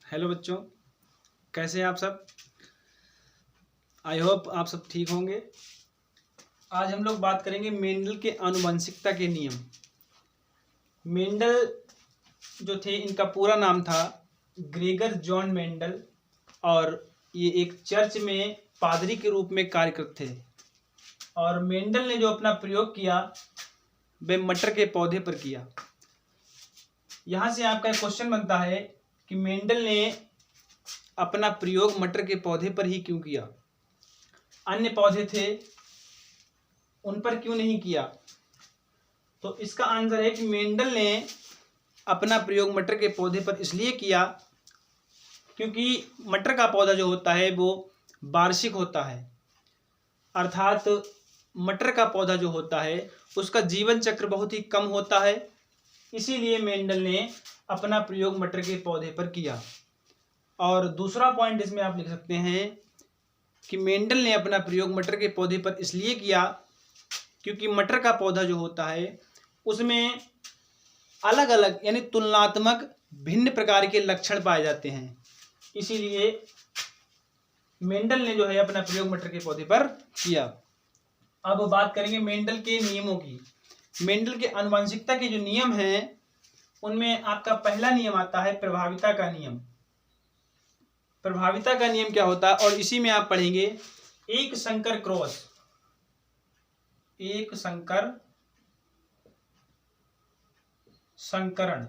Hello बच्चों, कैसे हैं आप सब। आई होप आप सब ठीक होंगे। आज हम लोग बात करेंगे मेंडल के आनुवंशिकता के नियम। मेंडल जो थे, इनका पूरा नाम था ग्रेगर जॉन मेंडल, और ये एक चर्च में पादरी के रूप में कार्यरत थे। और मेंडल ने जो अपना प्रयोग किया वह मटर के पौधे पर किया। यहाँ से आपका एक क्वेश्चन बनता है कि मेंडल ने अपना प्रयोग मटर के पौधे पर ही क्यों किया, अन्य पौधे थे उन पर क्यों नहीं किया। तो इसका आंसर है कि मेंडल ने अपना प्रयोग मटर के पौधे पर इसलिए किया क्योंकि मटर का पौधा जो होता है वो वार्षिक होता है, अर्थात मटर का पौधा जो होता है उसका जीवन चक्र बहुत ही कम होता है। इसीलिए मेंडल ने अपना प्रयोग मटर के पौधे पर किया। और दूसरा पॉइंट इसमें आप लिख सकते हैं कि मेंडल ने अपना प्रयोग मटर के पौधे पर इसलिए किया क्योंकि मटर का पौधा जो होता है उसमें अलग अलग यानी तुलनात्मक भिन्न प्रकार के लक्षण पाए जाते हैं। इसीलिए मेंडल ने जो है अपना प्रयोग मटर के पौधे पर किया। अब बात करेंगे मेंडल के नियमों की। मेंडल के आनुवंशिकता के जो नियम हैं उनमें आपका पहला नियम आता है प्रभाविता का नियम। प्रभाविता का नियम क्या होता है, और इसी में आप पढ़ेंगे एक संकर क्रॉस, एक संकर संकरण।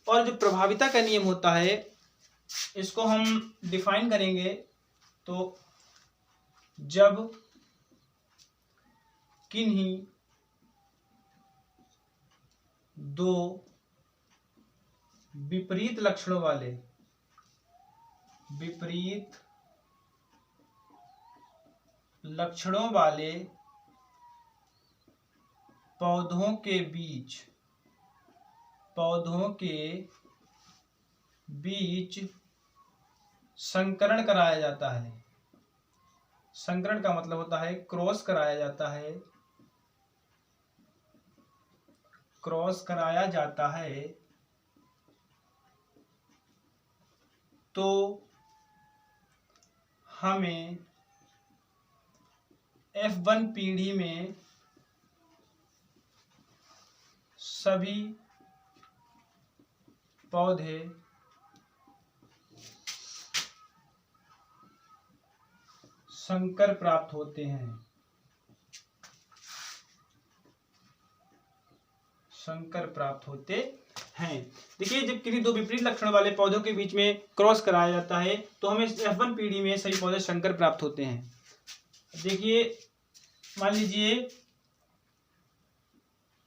और जो प्रभाविता का नियम होता है इसको हम डिफाइन करेंगे तो जब किन्हीं दो विपरीत लक्षणों वाले पौधों के बीच संकरण कराया जाता है। संकरण का मतलब होता है क्रॉस कराया जाता है, तो हमें F1 पीढ़ी में सभी पौधे संकर प्राप्त होते हैं। देखिए, जब किन्हीं दो विपरीत लक्षण वाले पौधों के बीच में क्रॉस कराया जाता है तो हमें F1 पीढ़ी में सभी पौधे संकर प्राप्त होते हैं। देखिए, मान लीजिए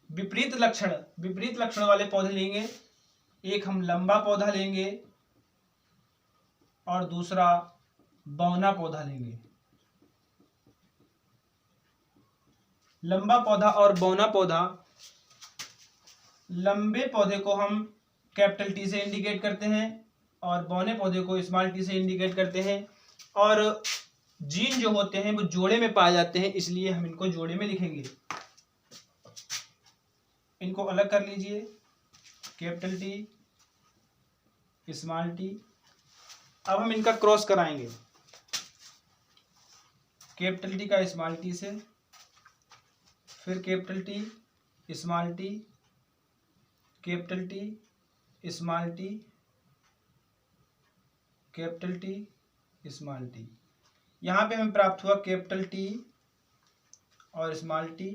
विपरीत लक्षण वाले पौधे लेंगे। एक हम लंबा पौधा लेंगे और दूसरा बौना पौधा लेंगे। लंबा पौधा और बौना पौधा, लंबे पौधे को हम कैपिटल T से इंडिकेट करते हैं और बौने पौधे को स्मॉल t से इंडिकेट करते हैं। और जीन जो होते हैं वो जोड़े में पाए जाते हैं, इसलिए हम इनको जोड़े में लिखेंगे। इनको अलग कर लीजिए, कैपिटल T स्मॉल t। अब हम इनका क्रॉस कराएंगे, कैपिटल T का स्मॉल t से, फिर capital T small t, capital T small t, capital T small t। यहाँ पे हमें प्राप्त हुआ कैपिटल T और स्मॉल t।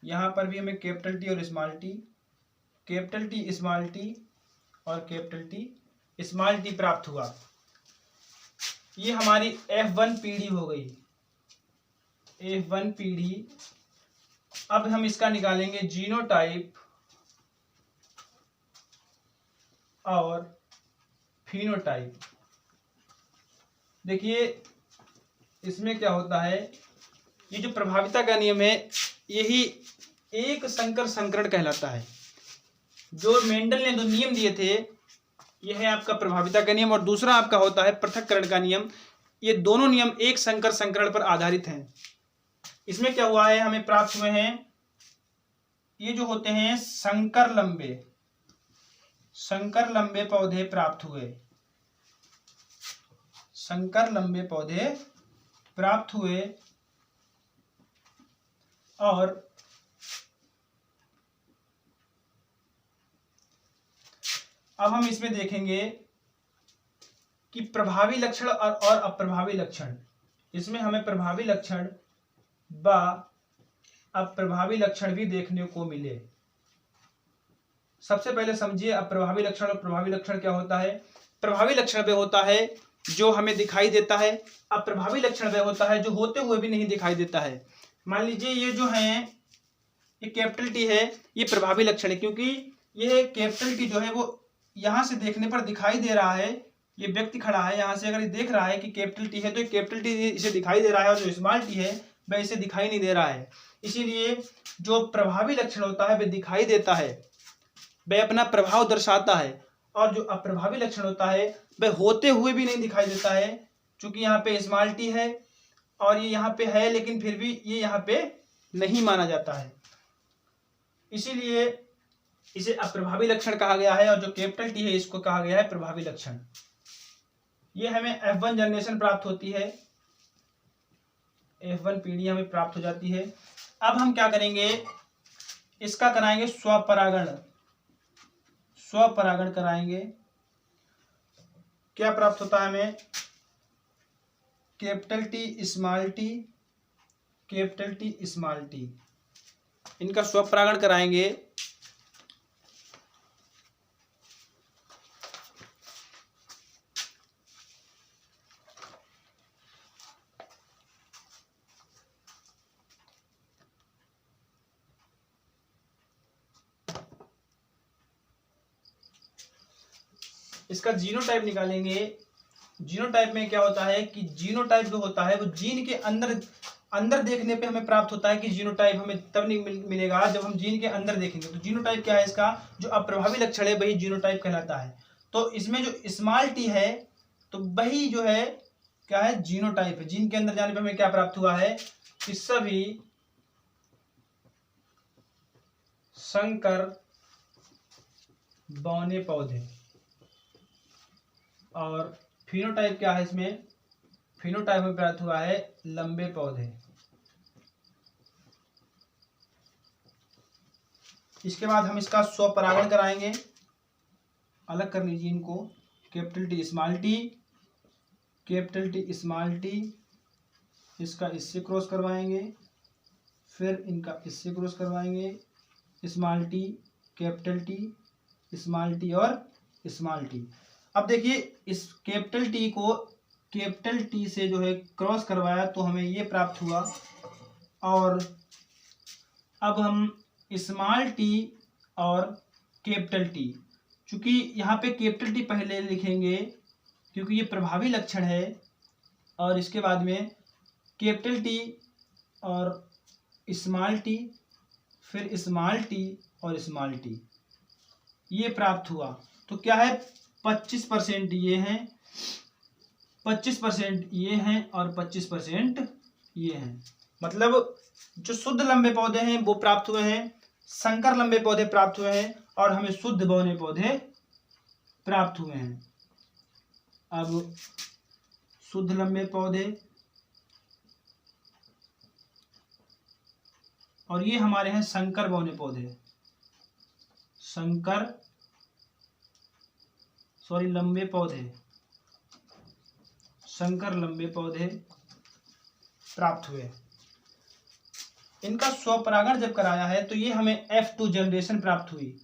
यहाँ पर भी हमें कैपिटल T और small t, capital T small t और कैपिटल T स्मॉल t प्राप्त हुआ। ये हमारी F1 पीढ़ी हो गई, F1 पीढ़ी। अब हम इसका निकालेंगे जीनोटाइप और फिनोटाइप। देखिए, इसमें क्या होता है, ये जो प्रभाविता का नियम है यही एक संकर संकरण कहलाता है। जो मेंडल ने दो नियम दिए थे, यह है आपका प्रभाविता का नियम, और दूसरा आपका होता है पृथक्करण का नियम। ये दोनों नियम एक संकर संकरण पर आधारित हैं। इसमें क्या हुआ है, हमें प्राप्त हुए हैं ये जो होते हैं संकर लंबे पौधे प्राप्त हुए, संकर लंबे पौधे प्राप्त हुए। और अब हम इसमें देखेंगे कि प्रभावी लक्षण और अप्रभावी लक्षण। इसमें हमें प्रभावी लक्षण व अप्रभावी लक्षण भी देखने को मिले। सबसे पहले समझिए अप्रभावी लक्षण और प्रभावी लक्षण क्या होता है। प्रभावी लक्षण वह होता है जो हमें दिखाई देता है, अप्रभावी लक्षण वह होता है जो होते हुए भी नहीं दिखाई देता है। मान लीजिए ये जो है, ये कैपिटल टी है, ये प्रभावी लक्षण है, क्योंकि ये कैपिटल टी जो है वो यहां से देखने पर दिखाई दे रहा है। ये व्यक्ति खड़ा है, यहां से अगर ये देख रहा है कि कैपिटल टी है, तो कैपिटल टी इसे दिखाई दे रहा है, और जो स्मॉल टी है वह इसे दिखाई नहीं दे रहा है। इसीलिए जो प्रभावी लक्षण होता है वह दिखाई देता है, वह अपना प्रभाव दर्शाता है। और जो अप्रभावी लक्षण होता है वह होते हुए भी नहीं दिखाई देता है, क्योंकि यहाँ पे स्मॉल टी है और ये यहाँ पे है, लेकिन फिर भी ये यहाँ पे नहीं माना जाता है। इसीलिए इसे अप्रभावी लक्षण कहा गया है, और जो कैपिटल टी है इसको कहा गया है प्रभावी लक्षण। ये हमें F1 जनरेशन प्राप्त होती है, F1 पीढ़ी हमें प्राप्त हो जाती है। अब हम क्या करेंगे, इसका कराएंगे स्वपरागण कराएंगे। क्या प्राप्त होता है हमें, कैपिटल टी स्मॉल टी, इनका स्वपरागण कराएंगे। इसका जीनोटाइप निकालेंगे। जीनोटाइप में क्या होता है कि जीनोटाइप जो होता है वो जीन के अंदर देखने पे हमें प्राप्त होता है कि जीनोटाइप हमें तब नहीं मिलेगा जब हम जीन के अंदर देखेंगे। तो जीनोटाइप क्या है, इसका जो अप्रभावी लक्षण है वही जीनोटाइप कहलाता है। तो इसमें जो स्मॉल टी है तो वही जो है क्या है, जीनोटाइप है। जीन के अंदर जाने पर हमें क्या प्राप्त हुआ है कि सभी संकर बौने पौधे। और फिनोटाइप क्या है, इसमें फिनोटाइप में प्राप्त हुआ है लंबे पौधे। इसके बाद हम इसका स्वपरागण कराएंगे। अलग कर लीजिए इनको, कैपिटल टी स्मॉल टी, इसका इससे क्रॉस करवाएंगे, फिर इनका इससे क्रॉस करवाएंगे, small T, capital T, small T और स्मॉल टी। अब देखिए इस कैपिटल टी को कैपिटल टी से जो है क्रॉस करवाया तो हमें ये प्राप्त हुआ। और अब हम स्मॉल टी और कैपिटल टी, चूंकि यहाँ पे कैपिटल टी पहले लिखेंगे क्योंकि ये प्रभावी लक्षण है, और इसके बाद में कैपिटल टी और स्मॉल टी, फिर स्मॉल टी और स्मॉल टी, ये प्राप्त हुआ। तो क्या है, 25% ये हैं, 25% ये हैं और 25% ये हैं। मतलब जो शुद्ध लंबे पौधे हैं वो प्राप्त हुए हैं, संकर लंबे पौधे प्राप्त हुए हैं, और हमें शुद्ध बौने पौधे प्राप्त हुए हैं। अब शुद्ध लंबे पौधे, और ये हमारे हैं संकर बौने पौधे, लंबे पौधे, संकर लंबे पौधे प्राप्त हुए। इनका स्वपरागण जब कराया है तो ये हमें F2 जनरेशन प्राप्त हुई,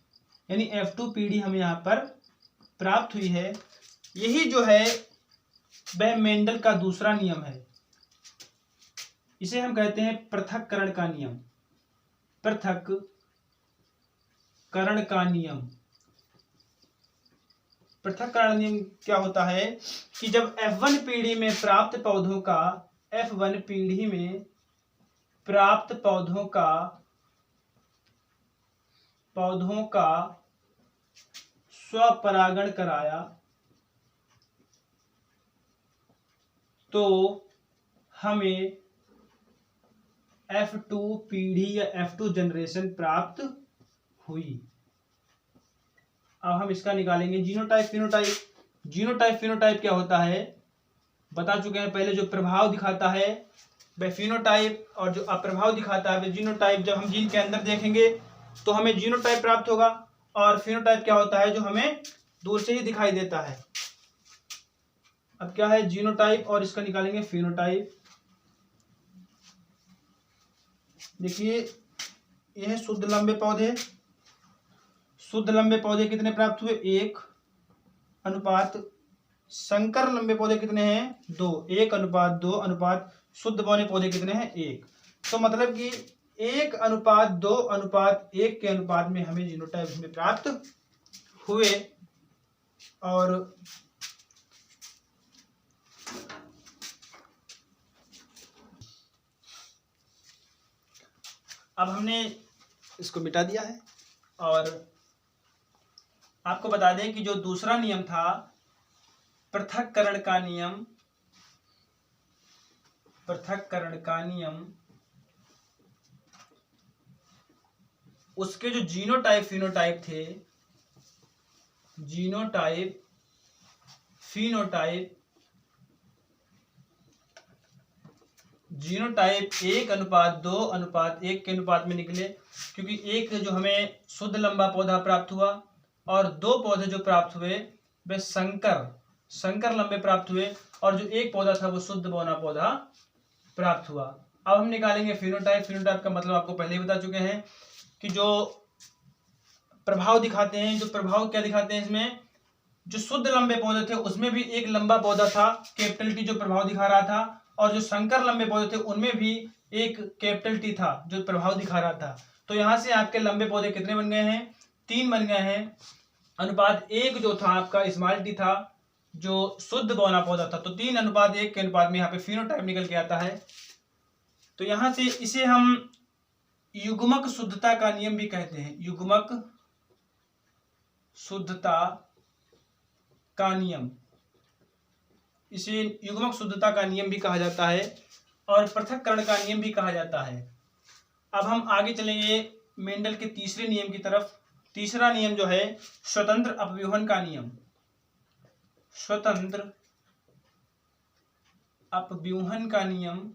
यानी F2 पीढ़ी हमें यहाँ पर प्राप्त हुई है। यही जो है वह मेंडल का दूसरा नियम है। इसे हम कहते हैं पृथक्करण का नियम। पृथक्करण का नियम क्या होता है कि जब F1 पीढ़ी में प्राप्त पौधों का स्वपरागण कराया तो हमें F2 पीढ़ी या F2 जनरेशन प्राप्त हुई। अब हम इसका निकालेंगे जीनोटाइप फिनोटाइप। जीनोटाइप फिनोटाइप क्या होता है बता चुके हैं पहले। जो प्रभाव दिखाता है वह फिनोटाइप, और जो अप्रभाव दिखाता है वह जीनोटाइप। जब हम जीन के अंदर देखेंगे तो हमें जीनोटाइप प्राप्त होगा, और फिनोटाइप क्या होता है जो हमें दूर से ही दिखाई देता है। अब क्या है जीनोटाइप, और इसका निकालेंगे फिनोटाइप। देखिए यह है शुद्ध लंबे पौधे। शुद्ध लंबे पौधे कितने प्राप्त हुए 1 अनुपात, संकर लंबे पौधे कितने हैं 2, 1 अनुपात 2 अनुपात शुद्ध बौने पौधे कितने हैं 1। तो मतलब कि 1 अनुपात 2 अनुपात 1 के अनुपात में हमें जीनोटाइप में प्राप्त हुए। और अब हमने इसको मिटा दिया है, और आपको बता दें कि जो दूसरा नियम था पृथक्करण का नियम, पृथक्करण का नियम, उसके जो जीनोटाइप फिनोटाइप थे, जीनोटाइप फिनोटाइप, जीनोटाइप 1 अनुपात 2 अनुपात 1 के अनुपात में निकले, क्योंकि एक जो हमें शुद्ध लंबा पौधा प्राप्त हुआ और 2 पौधे जो प्राप्त हुए वे संकर लंबे प्राप्त हुए, और जो एक पौधा था वो शुद्ध बौना पौधा प्राप्त हुआ। अब हम निकालेंगे फिनोटाइप। फिनोटाइप का मतलब आपको पहले ही बता चुके हैं कि जो प्रभाव दिखाते हैं, जो प्रभाव क्या दिखाते हैं इसमें, जो शुद्ध लंबे पौधे थे उसमें भी एक लंबा पौधा था कैपिटल टी जो प्रभाव दिखा रहा था, और जो संकर लंबे पौधे थे उनमें भी एक कैपिटल टी था जो प्रभाव दिखा रहा था। तो यहां से आपके लंबे पौधे कितने बन गए हैं 3 बन गए हैं। अनुपात 1 जो था आपका स्मॉल टी था जो शुद्ध बौना पौधा था, तो 3 अनुपात 1 के अनुपात में यहाँ पे फिनोटाइप निकल के आता है। तो यहां से इसे हम युग्मक शुद्धता का नियम भी कहते हैं, युग्मक शुद्धता का नियम, इसे युग्मक शुद्धता का नियम भी कहा जाता है और पृथक्करण का नियम भी कहा जाता है। अब हम आगे चलेंगे मेंडल के तीसरे नियम की तरफ। तीसरा नियम जो है स्वतंत्र अपव्यूहन का नियम, स्वतंत्र अपव्यूहन का नियम।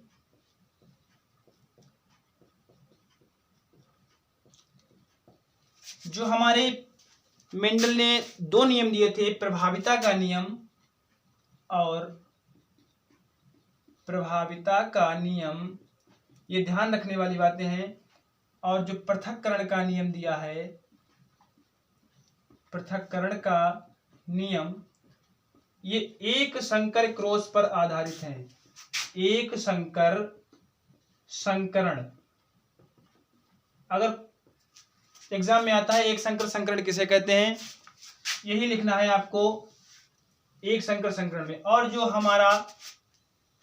जो हमारे मेंडल ने 2 नियम दिए थे, प्रभाविता का नियम और प्रभाविता का नियम, ये ध्यान रखने वाली बातें हैं। और जो पृथक्करण का नियम दिया है, पृथक्करण का नियम, ये एक संकर क्रॉस पर आधारित है। एक संकर संकरण, अगर एग्जाम में आता है एक संकर संकरण किसे कहते हैं, यही लिखना है आपको एक संकर संकरण में। और जो हमारा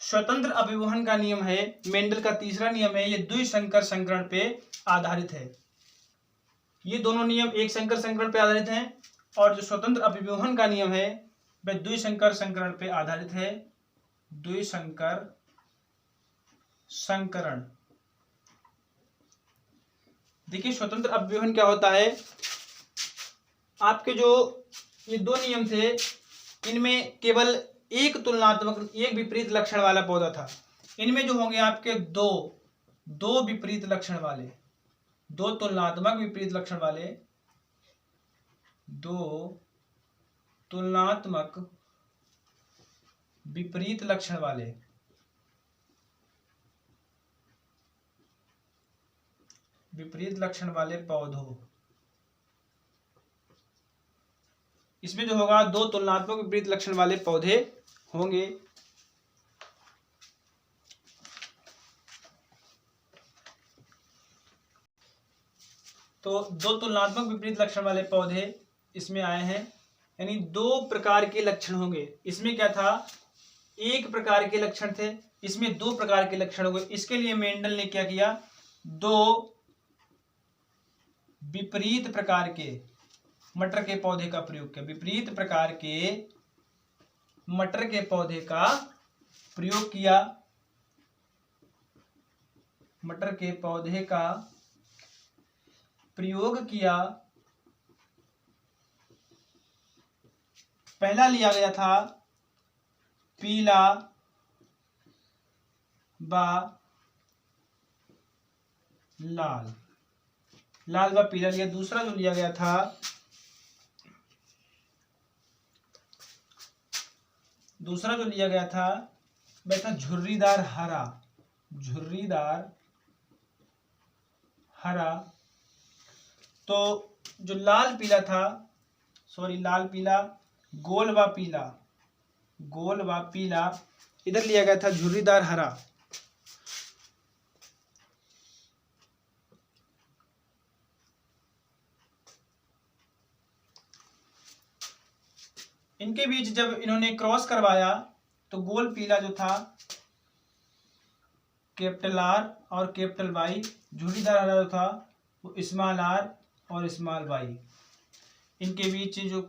स्वतंत्र अपव्यूहन का नियम है, मेंडल का तीसरा नियम है, ये द्विसंकर संकरण पे आधारित है। ये दोनों नियम एक संकर संकरण पे आधारित हैं, और जो स्वतंत्र अपव्यूहन का नियम है वह द्विसंकर संकरण पे आधारित है। द्विसंकर संकरण। देखिए स्वतंत्र अपव्यूहन क्या होता है, आपके जो ये 2 नियम थे इनमें केवल एक तुलनात्मक एक विपरीत लक्षण वाला पौधा था। इनमें जो होंगे आपके दो विपरीत लक्षण वाले, 2 तुलनात्मक विपरीत लक्षण वाले, 2 तुलनात्मक विपरीत लक्षण वाले, विपरीत लक्षण वाले पौधों। इसमें जो होगा 2 तुलनात्मक विपरीत लक्षण वाले पौधे होंगे। तो 2 तुलनात्मक विपरीत लक्षण वाले पौधे इसमें आए हैं, यानी 2 प्रकार के लक्षण होंगे। इसमें क्या था, 1 प्रकार के लक्षण थे, इसमें 2 प्रकार के लक्षण होंगे। इसके लिए मेंडल ने क्या किया, 2 विपरीत प्रकार के मटर के पौधे का प्रयोग किया। विपरीत प्रकार के मटर के पौधे का प्रयोग किया, मटर के पौधे का प्रयोग किया, पहला लिया गया था पीला व लाल, लाल व पीला लिया। दूसरा जो लिया गया था, वह था झुर्रीदार हरा, झुर्रीदार हरा। तो जो लाल पीला था, लाल पीला, गोल व पीला, गोल व पीला, इधर लिया गया था झुर्रीदार हरा। इनके बीच जब इन्होंने क्रॉस करवाया तो गोल पीला जो था कैपिटल आर और कैपिटल वाई, झुर्रीदार हरा जो था वो स्मॉल आर और स्मॉल वाई। इनके बीच जो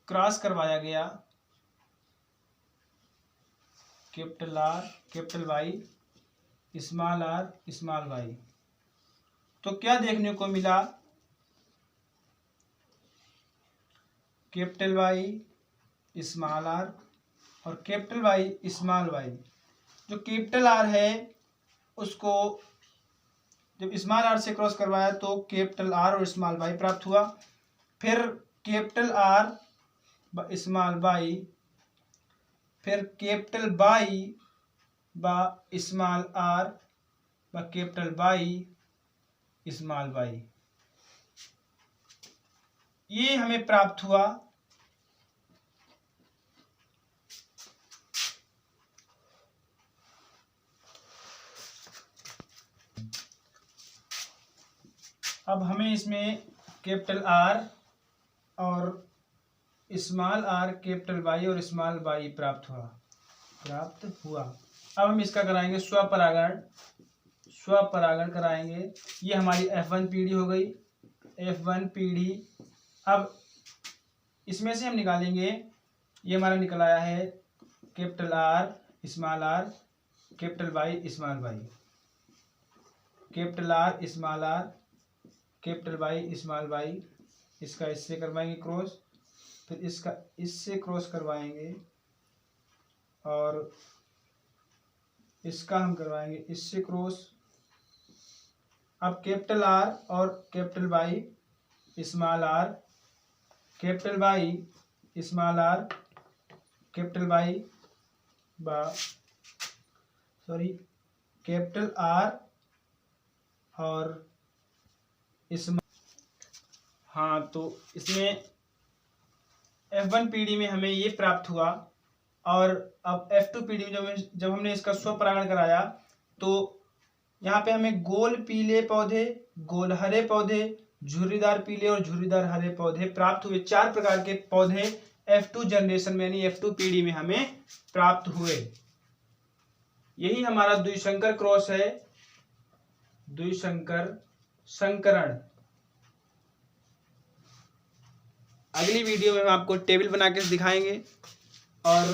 क्रॉस करवाया गया capital R capital Y, small R small Y, तो क्या देखने को मिला, कैपिटल वाई स्मॉल आर और कैपिटल वाई स्मॉल वाई। जो कैपिटल आर है उसको जब स्मॉल आर से क्रॉस करवाया तो कैपिटल आर और स्मॉल वाई प्राप्त हुआ। फिर कैपिटल आर स्मॉल वाई, फिर कैपिटल वाई व स्मॉल आर व कैपिटल वाई स्मॉल वाई, ये हमें प्राप्त हुआ। अब हमें इसमें कैपिटल आर और स्मॉल आर, कैपिटल वाई और स्मॉल वाई प्राप्त हुआ। अब हम इसका कराएंगे स्वपरागण कराएंगे। ये हमारी F1 पीढ़ी हो गई, F1 पीढ़ी। अब इसमें से हम निकालेंगे, ये हमारा निकल आया है capital R small R, capital Y small Y, capital R small R, capital Y small Y. इसका इससे करवाएंगे क्रॉस, फिर इसका इससे क्रॉस करवाएंगे और इसका हम करवाएंगे इससे क्रॉस। अब कैपिटल आर और capital Y small R, capital Y small R, capital Y capital R और इसमें, हाँ, तो इसमें F1 पीढ़ी में हमें ये प्राप्त हुआ। और अब F2 पीढ़ी में जब हमने इसका स्वपरागण कराया तो यहाँ पे हमें गोल पीले पौधे, गोल हरे पौधे, झुर्रीदार पीले और झुर्रीदार हरे पौधे प्राप्त हुए। 4 प्रकार के पौधे F2 जनरेशन में यानी F2 पीढ़ी में हमें प्राप्त हुए। यही हमारा द्विसंकर क्रॉस है, द्विसंकर संकरण। अगली वीडियो में हम आपको टेबल बना के दिखाएंगे और